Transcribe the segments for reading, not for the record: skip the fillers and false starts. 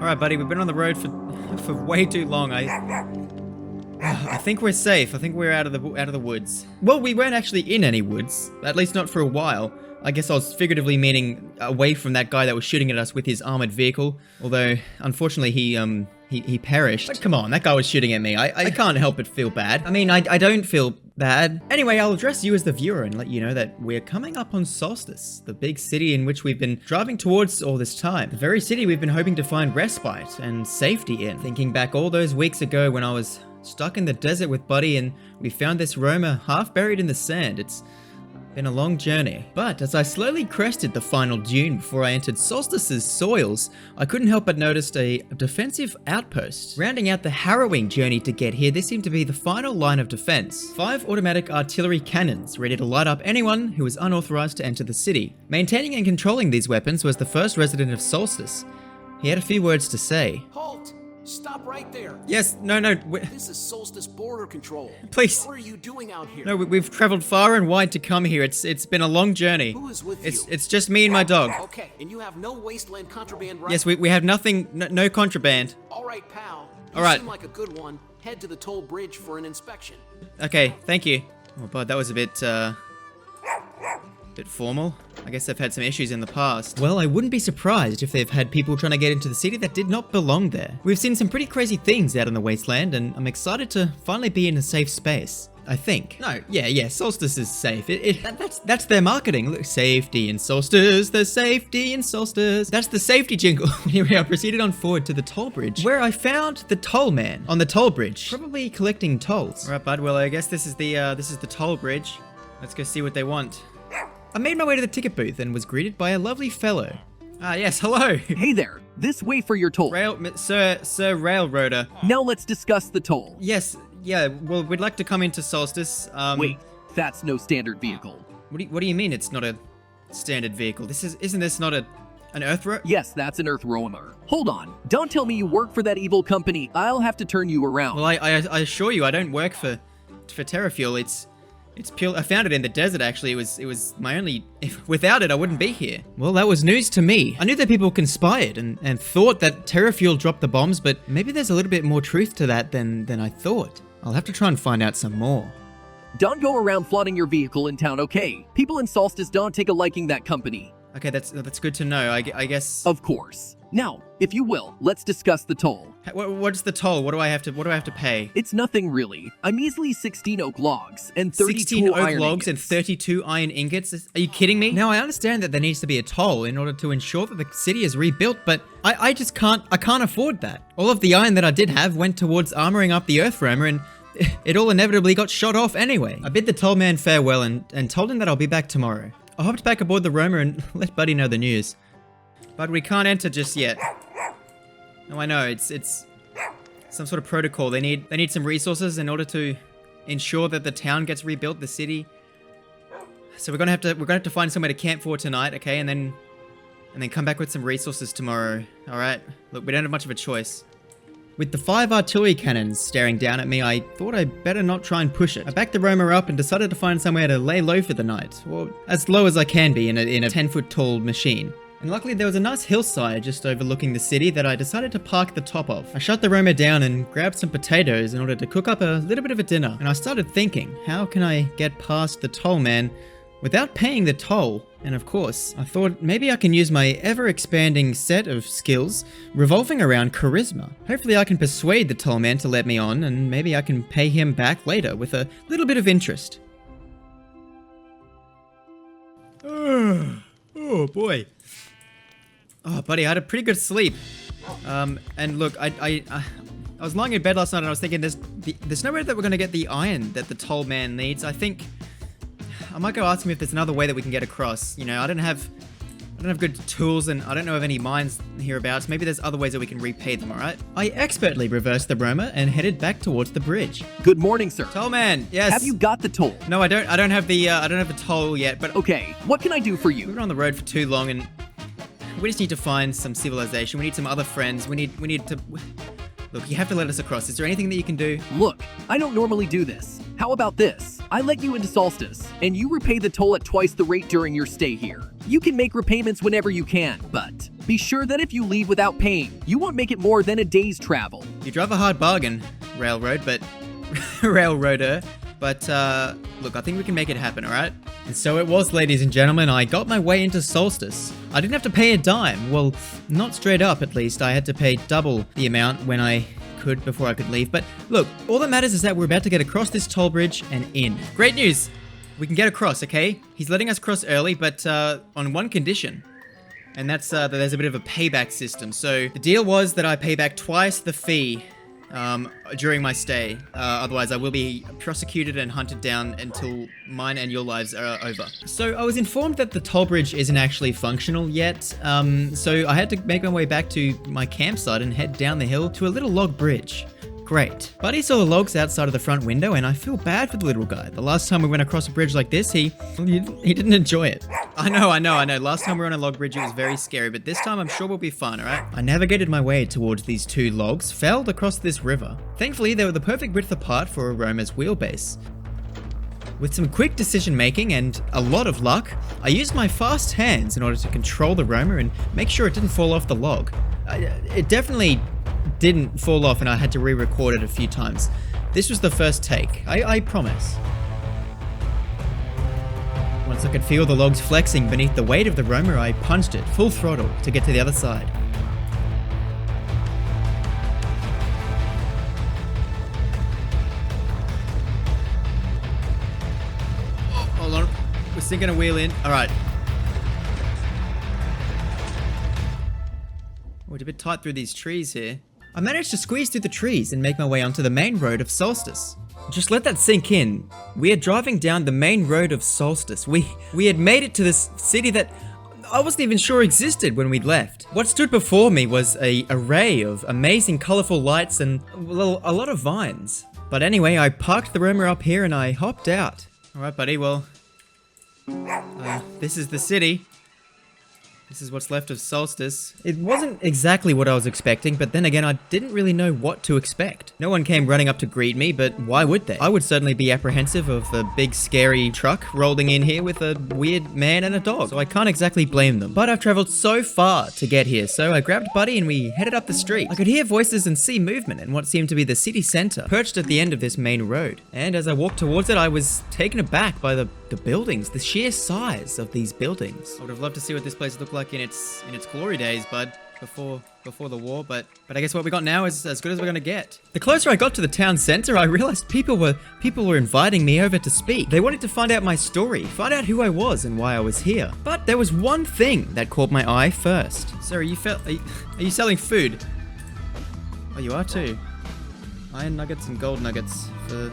Alright, buddy, we've been on the road for way too long. I think we're safe. I think we're out of the woods. Well, we weren't actually in any woods, at least not for a while. I guess I was figuratively meaning away from that guy that was shooting at us with his armored vehicle. Although, unfortunately, he perished. But come on, that guy was shooting at me. I can't help but feel bad. I mean, I don't feel bad. Anyway, I'll address you as the viewer and let you know that we're coming up on Solstice, the big city in which we've been driving towards all this time. The very city we've been hoping to find respite and safety in. Thinking back all those weeks ago when I was stuck in the desert with Buddy and we found this Roma half buried in the sand. It's been a long journey. But as I slowly crested the final dune before I entered Solstice's soils, I couldn't help but notice a defensive outpost. Rounding out the harrowing journey to get here, this seemed to be the final line of defense. 5 automatic artillery cannons, ready to light up anyone who was unauthorized to enter the city. Maintaining and controlling these weapons was the first resident of Solstice. He had a few words to say. Halt! Stop right there. Yes, no, This is Solstice Border Control. Please. What are you doing out here? No, we've traveled far and wide to come here. It's been a long journey. Who is with you? It's just me and my dog. Okay, and you have no wasteland contraband, right? Yes, we have nothing, no contraband. All right, pal. You All right. seem like a good one. Head to the toll bridge for an inspection. Okay, thank you. Oh, bud, that was a bit formal. I guess they've had some issues in the past. Well, I wouldn't be surprised if they've had people trying to get into the city that did not belong there. We've seen some pretty crazy things out in the wasteland, and I'm excited to finally be in a safe space. I think. No, yeah, Solstice is safe. That's their marketing. Look, safety in Solstice, there's safety in Solstice. That's the safety jingle. Anyway, I proceeded on forward to the toll bridge, where I found the toll man on the toll bridge, probably collecting tolls. All right, bud. Well, I guess this is the toll bridge. Let's go see what they want. I made my way to the ticket booth and was greeted by a lovely fellow. Ah, yes, hello. Hey there, this way for your toll. Sir Railroader. Now let's discuss the toll. Yes, yeah, well, we'd like to come into Solstice. Wait, that's no standard vehicle. What do you mean it's not a standard vehicle? Isn't this not an Earth roamer? Yes, that's an Earth roamer. Hold on, don't tell me you work for that evil company. I'll have to turn you around. Well, I assure you, I don't work for TerraFuel. It's pure. I found it in the desert, actually. It was my only. Without it, I wouldn't be here. Well, that was news to me. I knew that people conspired and thought that TerraFuel dropped the bombs, but maybe there's a little bit more truth to that than I thought. I'll have to try and find out some more. Don't go around flaunting your vehicle in town, okay? People in Solstice don't take a liking that company. Okay, that's good to know. I guess. Of course. Now, if you will, let's discuss the toll. What's the toll? What do I have to pay? It's nothing really. A measly 16 oak logs and 32 16 oak iron logs and ingots. 32 iron ingots? Are you kidding me? Now, I understand that there needs to be a toll in order to ensure that the city is rebuilt, but I just can't afford that. All of the iron that I did have went towards armoring up the Earth roamer, and it all inevitably got shot off anyway. I bid the toll man farewell and told him that I'll be back tomorrow. I hopped back aboard the roamer and let Buddy know the news. But we can't enter just yet. No, I know, it's some sort of protocol. They need some resources in order to ensure that the town gets rebuilt, the city. So we're gonna have to find somewhere to camp for tonight, okay, and then come back with some resources tomorrow. Alright? Look, we don't have much of a choice. With the 5 artillery cannons staring down at me, I thought I'd better not try and push it. I backed the roamer up and decided to find somewhere to lay low for the night, or as low as I can be in a 10-foot tall machine. And luckily there was a nice hillside just overlooking the city that I decided to park the top of. I shut the roamer down and grabbed some potatoes in order to cook up a little bit of a dinner. And I started thinking, how can I get past the toll man without paying the toll? And of course, I thought maybe I can use my ever-expanding set of skills revolving around charisma. Hopefully I can persuade the toll man to let me on, and maybe I can pay him back later with a little bit of interest. Oh boy. Oh, buddy, I had a pretty good sleep. And look, I was lying in bed last night and I was thinking there's no way that we're gonna get the iron that the toll man needs. I think I might go ask him if there's another way that we can get across. You know, I don't have good tools and I don't know of any mines hereabouts. Maybe there's other ways that we can repay them, alright? I expertly reversed the roamer and headed back towards the bridge. Good morning, sir. Toll man, yes. Have you got the toll? No, I don't have the toll yet, but Okay, what can I do for we've you? been on the road for too long and we just need to find some civilization. We need some other friends. We need to... Look, you have to let us across. Is there anything that you can do? Look, I don't normally do this. How about this? I let you into Solstice, and you repay the toll at twice the rate during your stay here. You can make repayments whenever you can, but Be sure that if you leave without paying, you won't make it more than a day's travel. You drive a hard bargain, railroader. But, look, I think we can make it happen, alright? And so it was, ladies and gentlemen, I got my way into Solstice. I didn't have to pay a dime. Well, not straight up, at least. I had to pay double the amount when I could before I could leave. But look, all that matters is that we're about to get across this toll bridge and in. Great news! We can get across, okay? He's letting us cross early, but, on one condition. And that's, that there's a bit of a payback system. So, the deal was that I pay back twice the fee during my stay. Otherwise, I will be prosecuted and hunted down until mine and your lives are over. So I was informed that the toll bridge isn't actually functional yet. So I had to make my way back to my campsite and head down the hill to a little log bridge. Great. Buddy saw the logs outside of the front window, and I feel bad for the little guy. The last time we went across a bridge like this, he didn't enjoy it. I know. Last time we were on a log bridge, it was very scary, but this time I'm sure we'll be fine, alright? I navigated my way towards these two logs, felled across this river. Thankfully, they were the perfect width apart for a roamer's wheelbase. With some quick decision making and a lot of luck, I used my fast hands in order to control the roamer and make sure it didn't fall off the log. It definitely didn't fall off, and I had to re-record it a few times. This was the first take, I promise. Once I could feel the logs flexing beneath the weight of the roamer, I punched it full throttle to get to the other side. Oh, hold on, we're sinking a wheel in. All right. Oh, it's a bit tight through these trees here. I managed to squeeze through the trees and make my way onto the main road of Solstice. Just let that sink in. We are driving down the main road of Solstice. We had made it to this city that I wasn't even sure existed when we'd left. What stood before me was an array of amazing colorful lights and, well, a lot of vines. But anyway, I parked the roamer up here and I hopped out. Alright, buddy, well, this is the city. This is what's left of Solstice. It wasn't exactly what I was expecting, but then again, I didn't really know what to expect. No one came running up to greet me, but why would they? I would certainly be apprehensive of a big scary truck rolling in here with a weird man and a dog, so I can't exactly blame them. But I've traveled so far to get here, so I grabbed Buddy and we headed up the street. I could hear voices and see movement in what seemed to be the city center, perched at the end of this main road. And as I walked towards it, I was taken aback by the buildings, the sheer size of these buildings. I would have loved to see what this place looked like in its glory days, bud, before the war, but I guess what we got now is as good as we're gonna get. The closer I got to the town center, I realized people were inviting me over to speak. They wanted to find out my story, find out who I was and why I was here. But there was one thing that caught my eye first. Sir, are you selling food? Oh, you are too. Iron nuggets and gold nuggets for...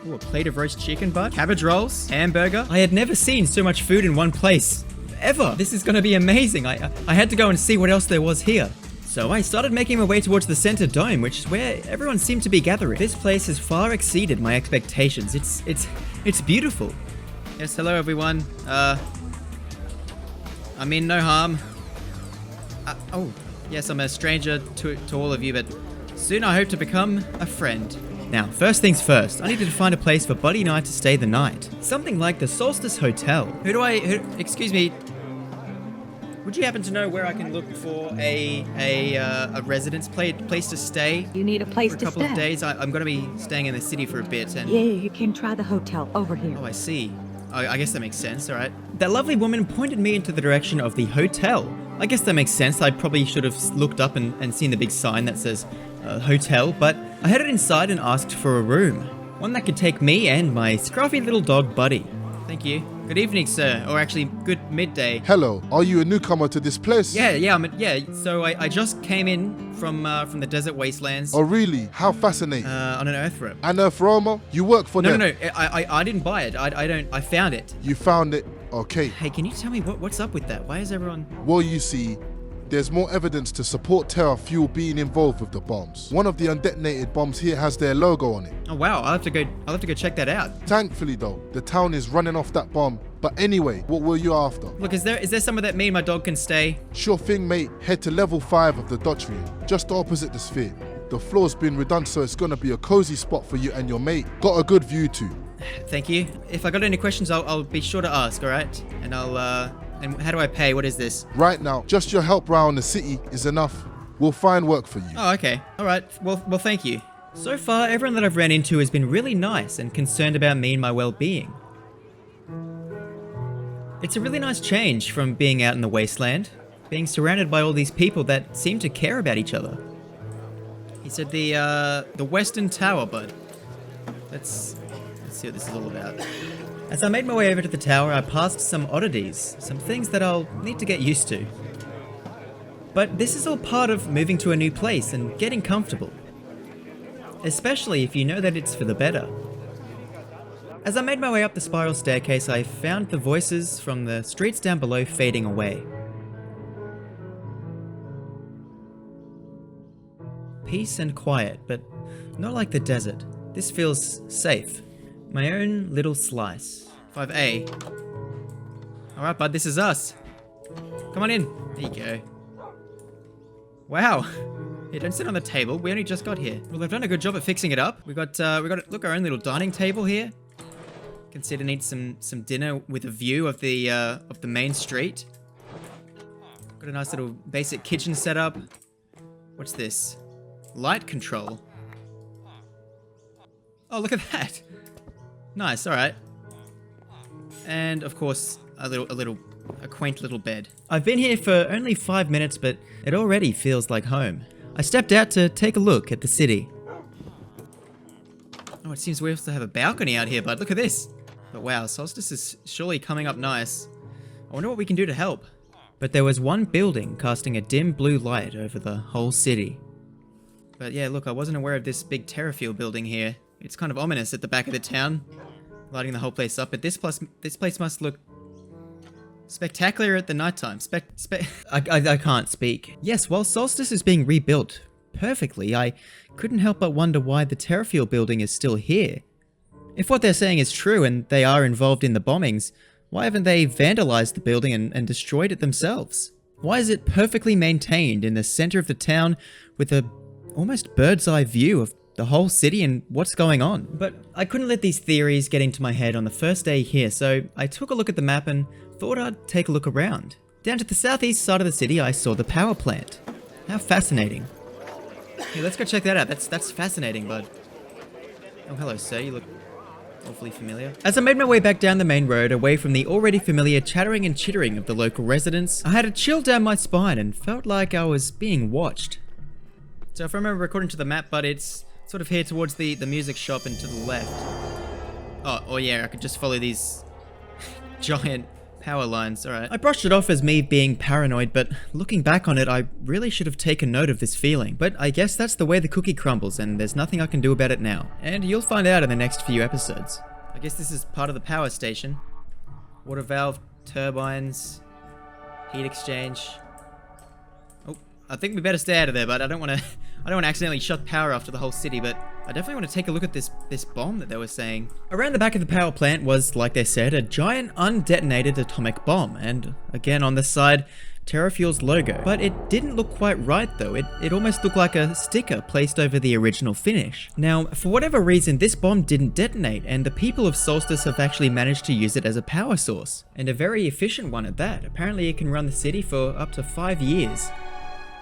Ooh, a plate of roast chicken, bud. Cabbage rolls, hamburger. I had never seen so much food in one place. Ever. This is gonna be amazing. I had to go and see what else there was here. So I started making my way towards the center dome, which is where everyone seemed to be gathering. This place has far exceeded my expectations. It's beautiful. Yes, hello everyone. I mean no harm. Oh, yes, I'm a stranger to all of you, but soon I hope to become a friend. Now, first things first, I needed to find a place for Buddy and I to stay the night. Something like the Solstice Hotel. Excuse me, would you happen to know where I can look for a residence place to stay? You need a place for a to couple stay. of days. I'm going to be staying in the city for a bit and... Yeah, you can try the hotel over here. Oh, I see. I guess that makes sense, alright. That lovely woman pointed me into the direction of the hotel. I guess that makes sense. I probably should have looked up and seen the big sign that says hotel, but I headed inside and asked for a room. One that could take me and my scruffy little dog, Buddy. Thank you. Good evening, sir. Or actually, good midday. Hello, are you a newcomer to this place? Yeah. So I just came in from the desert wastelands. Oh really? How fascinating. On an earth room. An earth roamer? You work for them? No. I didn't buy it. I found it. You found it? Okay. Hey, can you tell me what's up with that? Why is everyone... Well, you see, there's more evidence to support Terra Fuel being involved with the bombs. One of the undetonated bombs here has their logo on it. Oh wow, I'll have to go check that out. Thankfully though, the town is running off that bomb. But anyway, what were you after? Look, is there somewhere that me and my dog can stay? Sure thing, mate. Head to level 5 of the Dodgery, just opposite the sphere. The floor's been redone, so it's gonna be a cozy spot for you and your mate. Got a good view too. Thank you. If I got any questions, I'll be sure to ask, alright? And I'll And how do I pay? What is this? Right now, just your help around the city is enough. We'll find work for you. Oh, okay. All right. Well, thank you. So far, everyone that I've ran into has been really nice and concerned about me and my well-being. It's a really nice change from being out in the wasteland, being surrounded by all these people that seem to care about each other. He said the Western Tower, bud. Let's see what this is all about. As I made my way over to the tower, I passed some oddities, some things that I'll need to get used to. But this is all part of moving to a new place and getting comfortable. Especially if you know that it's for the better. As I made my way up the spiral staircase, I found the voices from the streets down below fading away. Peace and quiet, but not like the desert. This feels safe. My own little slice. 5A. Alright, bud, this is us. Come on in. There you go. Wow. Here, don't sit on the table. We only just got here. Well, they've done a good job at fixing it up. We got look, our own little dining table here. Consider need some dinner with a view of the main street. Got a nice little basic kitchen setup. What's this? Light control. Oh, look at that. Nice. All right. And of course, a quaint little bed. I've been here for only 5 minutes, but it already feels like home. I stepped out to take a look at the city. Oh, it seems we also have a balcony out here, bud. Look at this. But wow, Solstice is surely coming up nice. I wonder what we can do to help. But there was one building casting a dim blue light over the whole city. But yeah, look, I wasn't aware of this big Terrafield building here. It's kind of ominous at the back of the town, lighting the whole place up. But this place must look spectacular at the nighttime. I can't speak. Yes, while Solstice is being rebuilt perfectly, I couldn't help but wonder why the Terrafield building is still here. If what they're saying is true and they are involved in the bombings, why haven't they vandalized the building and destroyed it themselves? Why is it perfectly maintained in the center of the town with a almost bird's eye view of the whole city and what's going on? But I couldn't let these theories get into my head on the first day here, so I took a look at the map and thought I'd take a look around. Down to the southeast side of the city, I saw the power plant. How fascinating. Hey, let's go check that out. That's fascinating, bud. Oh, hello, sir. You look awfully familiar. As I made my way back down the main road, away from the already familiar chattering and chittering of the local residents, I had a chill down my spine and felt like I was being watched. So if I remember according to the map, but it's sort of here towards the music shop and to the left. Oh yeah, I could just follow these giant power lines. Alright. I brushed it off as me being paranoid, but looking back on it, I really should have taken note of this feeling. But I guess that's the way the cookie crumbles, and there's nothing I can do about it now. And you'll find out in the next few episodes. I guess this is part of the power station. Water valve, turbines, heat exchange. Oh, I think we better stay out of there, but I don't want to accidentally shut power off to the whole city, but I definitely want to take a look at this bomb that they were saying. Around the back of the power plant was, like they said, a giant undetonated atomic bomb, and again on the side, Terrafuel's logo. But it didn't look quite right though. It almost looked like a sticker placed over the original finish. Now, for whatever reason, this bomb didn't detonate, and the people of Solstice have actually managed to use it as a power source, and a very efficient one at that. Apparently it can run the city for up to 5 years.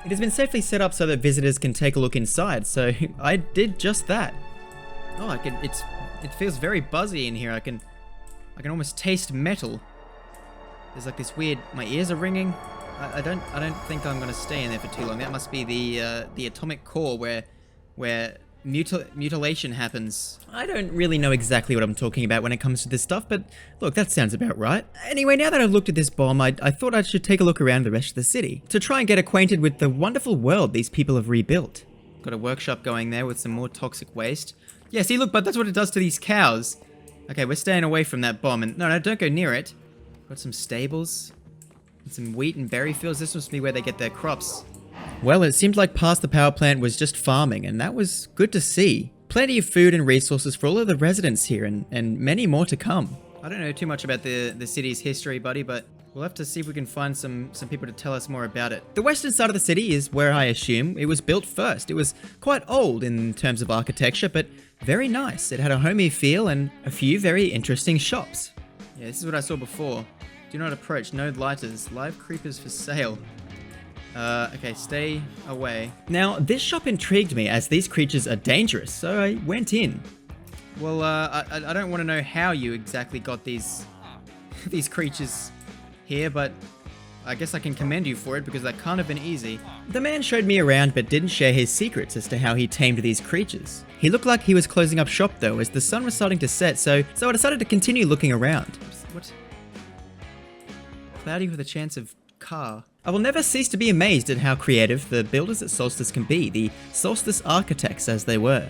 It has been safely set up so that visitors can take a look inside, so I did just that. Oh, it feels very buzzy in here. I can almost taste metal. There's like this weird, my ears are ringing. I don't think I'm gonna stay in there for too long. That must be the atomic core where mutilation happens. I don't really know exactly what I'm talking about when it comes to this stuff, but look, that sounds about right. Anyway, now that I've looked at this bomb, I thought I should take a look around the rest of the city to try and get acquainted with the wonderful world these people have rebuilt. Got a workshop going there with some more toxic waste. Yeah, see, look, but that's what it does to these cows. Okay, we're staying away from that bomb, and no, don't go near it. Got some stables, and some wheat and berry fields. This must be where they get their crops. Well, it seemed like past the power plant was just farming, and that was good to see. Plenty of food and resources for all of the residents here, and many more to come. I don't know too much about the city's history, buddy, but we'll have to see if we can find some people to tell us more about it. The western side of the city is where I assume it was built first. It was quite old in terms of architecture, but very nice. It had a homey feel and a few very interesting shops. Yeah, this is what I saw before. Do not approach. No lighters. Live creepers for sale. Okay, stay away. Now, this shop intrigued me as these creatures are dangerous, so I went in. Well, I don't want to know how you exactly got these creatures here, but I guess I can commend you for it because that can't have been easy. The man showed me around but didn't share his secrets as to how he tamed these creatures. He looked like he was closing up shop though, as the sun was starting to set, so I decided to continue looking around. What? Cloudy with a chance of car. I will never cease to be amazed at how creative the builders at Solstice can be, the Solstice architects as they were.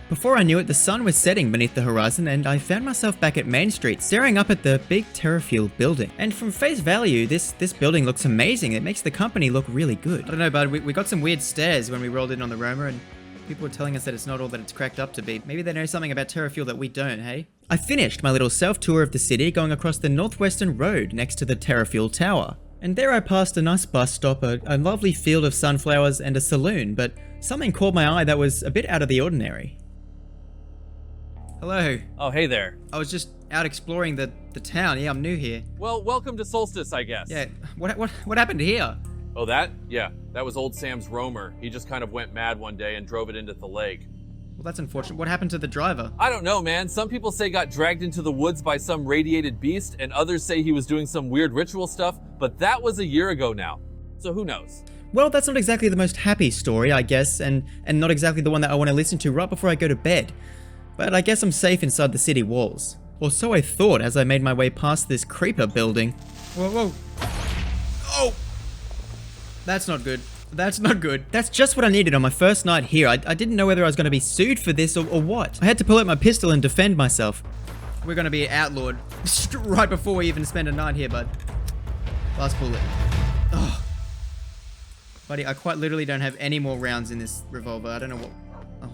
Before I knew it, the sun was setting beneath the horizon and I found myself back at Main Street staring up at the big TerraFuel building. And from face value, this building looks amazing. It makes the company look really good. I don't know, bud, we got some weird stares when we rolled in on the Roma and people were telling us that it's not all that it's cracked up to be. Maybe they know something about TerraFuel that we don't, hey? I finished my little self-tour of the city going across the northwestern road next to the TerraFuel Tower. And there I passed a nice bus stop, a lovely field of sunflowers and a saloon, but something caught my eye that was a bit out of the ordinary. Hello. Oh, hey there. I was just out exploring the town. Yeah, I'm new here. Well, welcome to Solstice, I guess. Yeah, what happened here? Oh, that? Yeah, that was old Sam's roamer. He just kind of went mad one day and drove it into the lake. Well, that's unfortunate. What happened to the driver? I don't know, man. Some people say got dragged into the woods by some radiated beast, and others say he was doing some weird ritual stuff, but that was a year ago now. So who knows? Well, that's not exactly the most happy story, I guess, and not exactly the one that I want to listen to right before I go to bed. But I guess I'm safe inside the city walls. Or so I thought as I made my way past this creeper building. Whoa. Oh! That's not good. That's not good. That's just what I needed on my first night here. I didn't know whether I was going to be sued for this or what. I had to pull out my pistol and defend myself. We're going to be outlawed right before we even spend a night here, bud. Last bullet. Oh. Buddy, I quite literally don't have any more rounds in this revolver. I don't know what... Oh,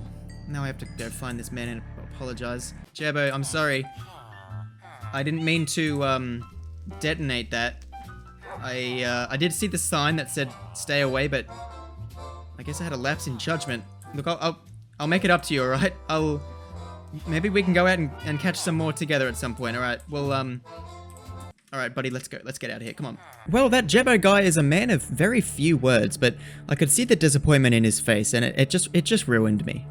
now I have to go find this man and apologize. Jebo, I'm sorry. I didn't mean to, detonate that. I did see the sign that said stay away, but I guess I had a lapse in judgment. Look, I'll make it up to you, alright? Maybe we can go out and catch some more together at some point, alright? Well, alright, buddy, let's go. Let's get out of here. Come on. Well, that Jebo guy is a man of very few words, but I could see the disappointment in his face, and it just ruined me.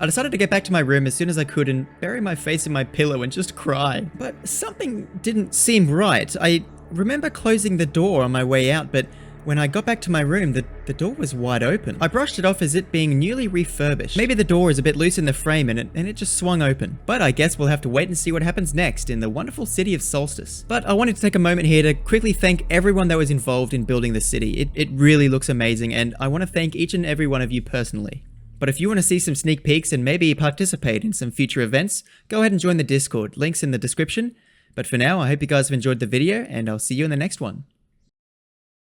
I decided to get back to my room as soon as I could and bury my face in my pillow and just cry. But something didn't seem right. I remember closing the door on my way out, but when I got back to my room, the door was wide open. I brushed it off as it being newly refurbished. Maybe the door is a bit loose in the frame and it just swung open. But I guess we'll have to wait and see what happens next in the wonderful city of Solstice. But I wanted to take a moment here to quickly thank everyone that was involved in building the city. It really looks amazing, and I want to thank each and every one of you personally. But if you want to see some sneak peeks and maybe participate in some future events, go ahead and join the Discord. Links in the description. But for now, I hope you guys have enjoyed the video, and I'll see you in the next one.